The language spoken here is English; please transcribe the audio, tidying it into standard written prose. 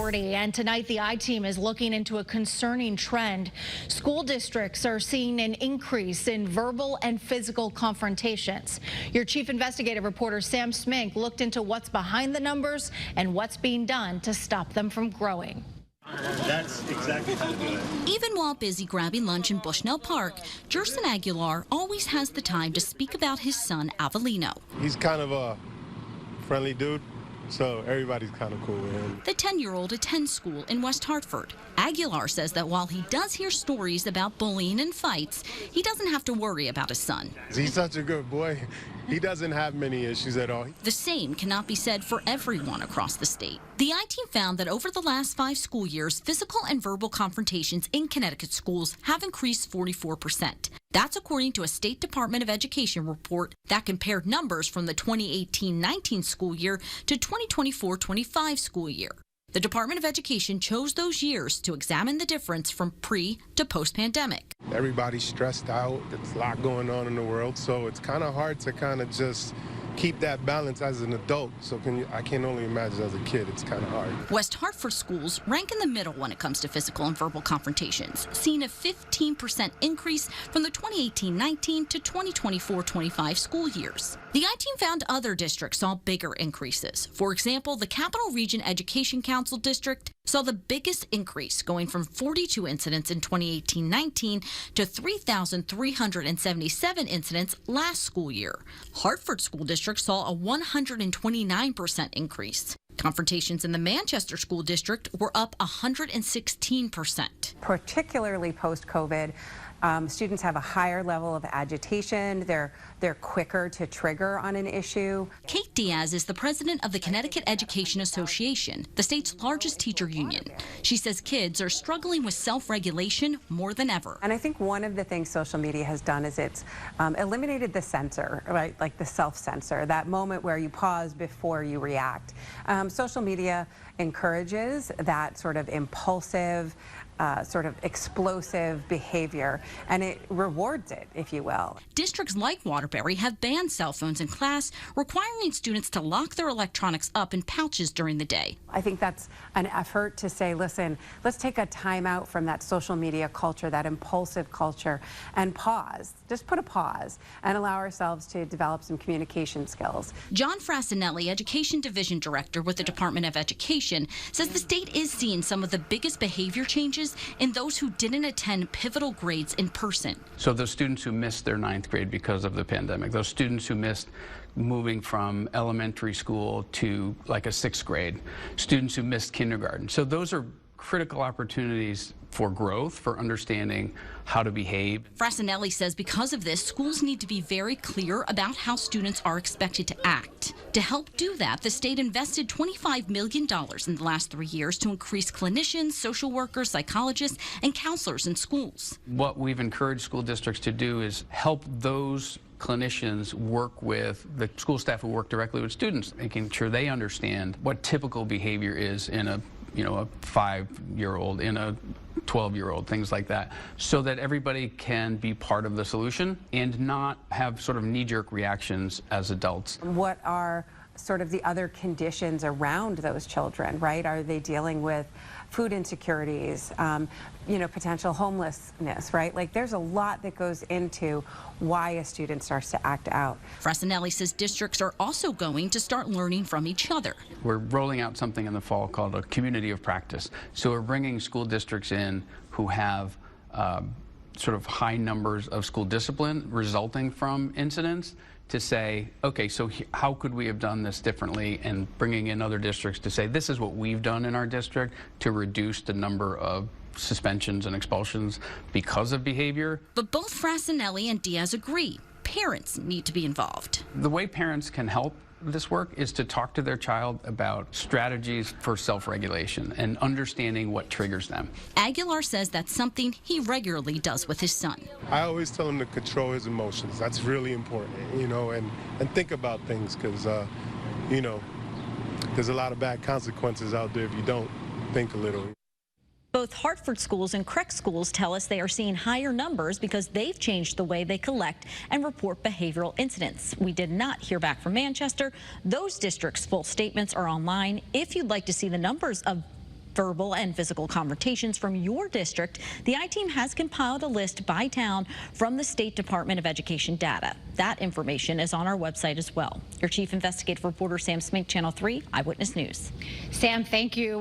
priority, and tonight the I-Team is looking into a concerning trend. School districts are seeing an increase in verbal and physical confrontations. Your chief investigative reporter Sam Smink looked into what's behind the numbers and what's being done to stop them from growing. That's exactly how to do it. Even while busy grabbing lunch in Bushnell Park, Jerson Aguilar always has the time to speak about his son, Avelino. He's kind of a friendly dude, so everybody's kind of cool with him. The 10-year-old attends school in West Hartford. Aguilar says that while he does hear stories about bullying and fights, he doesn't have to worry about his son. He's such a good boy. He doesn't have many issues at all. The same cannot be said for everyone across the state. The I-Team found that over the last 5 school years, physical and verbal confrontations in Connecticut schools have increased 44%. That's according to a State Department of Education report that compared numbers from the 2018-19 school year to 2024-25 school year. The Department of Education chose those years to examine the difference from pre to post-pandemic. Everybody's stressed out. There's a lot going on in the world, so it's kind of hard to kind of just keep that balance as an adult. So I can only imagine as a kid, it's kind of hard. West Hartford schools rank in the middle when it comes to physical and verbal confrontations, seeing a 15% increase from the 2018-19 to 2024-25 school years. The I-Team found other districts saw bigger increases. For example, the Capital Region Education Council District saw the biggest increase, going from 42 incidents in 2018-19 to 3,377 incidents last school year. Hartford School District saw a 129% increase. Confrontations in the Manchester School District were up 116%. Particularly post-COVID, students have a higher level of agitation. They're quicker to trigger on an issue. Kate Diaz is the president of the Connecticut Education Association, the state's largest teacher union. She says kids are struggling with self-regulation more than ever. And I think one of the things social media has done is it's eliminated the censor, right? Like the self-censor, that moment where you pause before you react. Social media encourages that sort of impulsive, sort of explosive behavior, and it rewards it, if you will. Districts like Waterbury have banned cell phones in class, requiring students to lock their electronics up in pouches during the day. I think that's an effort to say, listen, let's take a time out from that social media culture, that impulsive culture, and pause. Just put a pause and allow ourselves to develop some communication skills. John Frassinelli, Education Division Director with the Department of Education, says the state is seeing some of the biggest behavior changes in those who didn't attend pivotal grades in person. So those students who missed their 9th grade because of the pandemic, those students who missed moving from elementary school to like a 6th grade, students who missed kindergarten. So those are critical opportunities for growth, for understanding how to behave. Frassinelli says because of this, schools need to be very clear about how students are expected to act. To help do that, the state invested $25 million in the last 3 years to increase clinicians, social workers, psychologists, and counselors in schools. What we've encouraged school districts to do is help those clinicians work with the school staff who work directly with students, making sure they understand what typical behavior is in a 5-year-old, in a 12-year-old, things like that, so that everybody can be part of the solution and not have sort of knee-jerk reactions as adults. What are sort of the other conditions around those children, right? Are they dealing with food insecurities, potential homelessness, right? Like there's a lot that goes into why a student starts to act out. Frassinelli says districts are also going to start learning from each other. We're rolling out something in the fall called a community of practice. So we're bringing school districts in who have sort of high numbers of school discipline resulting from incidents to say, okay, so how could we have done this differently, and bringing in other districts to say, this is what we've done in our district to reduce the number of suspensions and expulsions because of behavior. But both Frassinelli and Diaz agree, parents need to be involved. The way parents can help this work is to talk to their child about strategies for self-regulation and understanding what triggers them. Aguilar says that's something he regularly does with his son. I always tell him to control his emotions. That's really important, and think about things, because, there's a lot of bad consequences out there if you don't think a little. Both Hartford schools and Craig schools tell us they are seeing higher numbers because they've changed the way they collect and report behavioral incidents. We did not hear back from Manchester. Those districts' full statements are online. If you'd like to see the numbers of verbal and physical confrontations from your district, the I-Team has compiled a list by town from the State Department of Education data. That information is on our website as well. Your Chief Investigative Reporter Sam Smink, Channel 3 Eyewitness News. Sam, thank you.